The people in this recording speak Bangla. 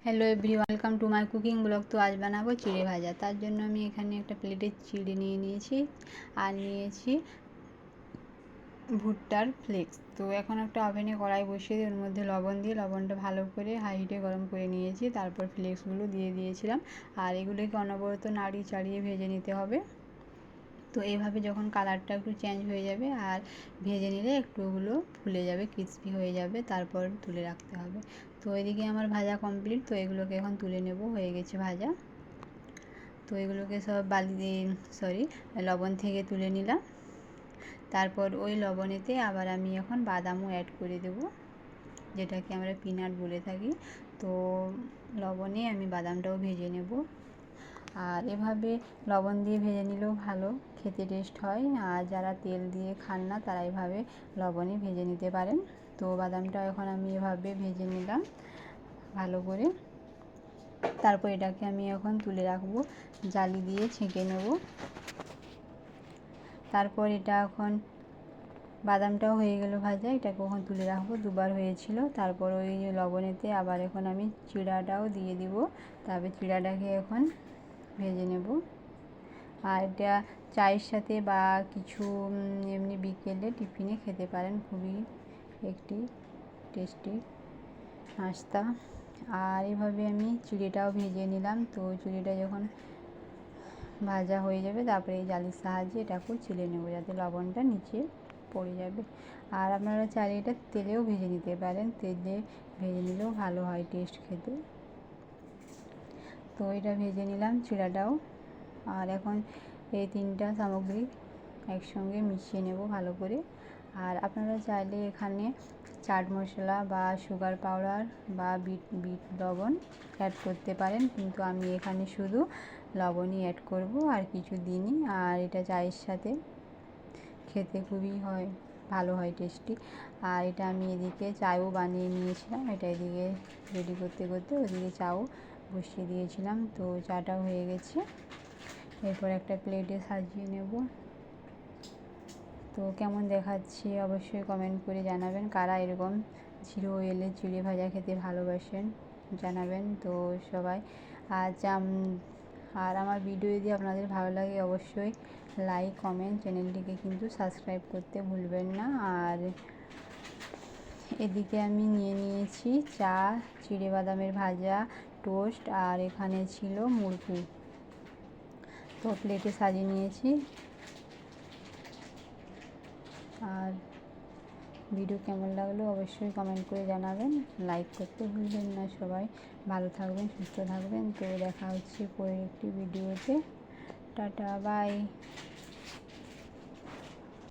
Hello everyone, welcome to my cooking blog. তো আজ বানাবো চিড়ে ভাজা। তার জন্য আমি এখানে একটা প্লেটে চিড়ে নিয়ে নিয়েছি আর নিয়েছি ভুট্টার ফ্লেক্স। তো এখন একটা ওভেনে কড়াই বসিয়ে দিয়ে ওর মধ্যে লবণ দিয়ে লবণটা ভালো করে হাই হিটে গরম করে নিয়েছি। তারপর ফ্লেক্সগুলো দিয়ে দিয়েছিলাম আর এগুলোকে অনবরত নাড়িয়ে চাড়িয়ে ভেজে নিতে হবে। তো এইভাবে যখন কালারটা একটু চেঞ্জ হয়ে যাবে আর ভেজে নিলে একটু ওগুলো ফুলে যাবে, ক্রিস্পি হয়ে যাবে, তারপর তুলে রাখতে হবে। তো এদিকে আমার ভাজা কমপ্লিট। তো এগুলোকে এখন তুলে নেব, হয়ে গেছে ভাজা। তো এগুলোকে সব লবণ থেকে তুলে নিলাম। তারপর ওই লবণেতে আবার আমি এখন বাদামও অ্যাড করে দেব, যেটাকে আমরা পিনাট বলে থাকি। তো লবণে আমি বাদামটাও ভেজে নেব। আর এভাবে লবণ দিয়ে ভেজে নিলেও ভালো খেতে টেস্ট হয়। আর যারা তেল দিয়ে খান না তারা এভাবে লবণে ভেজে নিতে পারেন। তো বাদামটা এখন আমি এভাবে ভেজে নিলাম ভালো করে। তারপর এটাকে আমি এখন তুলে রাখবো, জালি দিয়ে ছেঁকে নেব। তারপর এটা এখন বাদামটাও হয়ে গেল ভাজা, এটাকে এখন তুলে রাখবো, দুবার হয়েছিল। তারপর ওই লবণেতে আবার এখন আমি চিড়াটাও দিয়ে দিব। তারপর চিড়াটাকে এখন ভেজে নেব। আর এটা চায়ের সাথে বা কিছু এমনি বিকেলে টিফিনে খেতে পারেন, খুবই একটি টেস্টি নাস্তা। আর এভাবে আমি চিড়েটাও ভেজে নিলাম। তো চিড়েটা যখন ভাজা হয়ে যাবে তারপরে এই জালির সাহায্যে এটাকেও ছিলে নেব, যাতে লবণটা নিচে পড়ে যাবে। আর আপনারা চাইলে এটা তেলেও ভেজে নিতে পারেন, তেলে ভেজে নিলেও ভালো হয় টেস্ট খেতে। তো এটা ভেজে নিলাম চিড়াটাও। আর এখন এই তিনটা সামগ্রী একসঙ্গে মিশিয়ে নেব ভালো করে। আর আপনারা চাইলে এখানে চাট মশলা বা সুগার পাউডার বা বিট লবণ অ্যাড করতে পারেন, কিন্তু আমি এখানে শুধু লবণই অ্যাড করব আর কিছু দিইনি। আর এটা চায়ের সাথে খেতে খুবই ভালো হয়, টেস্টি। আর এটা আমি এদিকে চাও বানিয়ে নিয়েছিলাম, এটা এদিকে রেডি করতে করতে ওদিকে চাও বসিয়ে দিয়েছিলাম। তো চাটাও হয়ে গেছে। এরপর একটা প্লেটে সাজিয়ে নেব। তো কেমন দেখাচ্ছি অবশ্যই কমেন্ট করে জানাবেন। কারা এরকম জিরো অয়েলে চিড়ে ভাজা খেতে ভালোবাসেন জানাবেন। তো সবাই আর আমার ভিডিও যদি আপনাদের ভালো লাগে অবশ্যই লাইক কমেন্ট, চ্যানেলটিকে কিন্তু সাবস্ক্রাইব করতে ভুলবেন না। আর এদিকে আমি নিয়ে নিয়েছি চা, চিড়ে বাদামের ভাজা, টোস্ট, আর এখানে ছিল মুড়কি। তো প্লেটে সাজিয়ে নিয়েছি। আর ভিডিও কেমন লাগলো অবশ্যই কমেন্ট করে জানাবেন, লাইক করতে ভুলবেন না। সবাই ভালো থাকবেন, সুস্থ থাকবেন। তো দেখা হচ্ছে পরের একটি ভিডিওতে। Tata, by.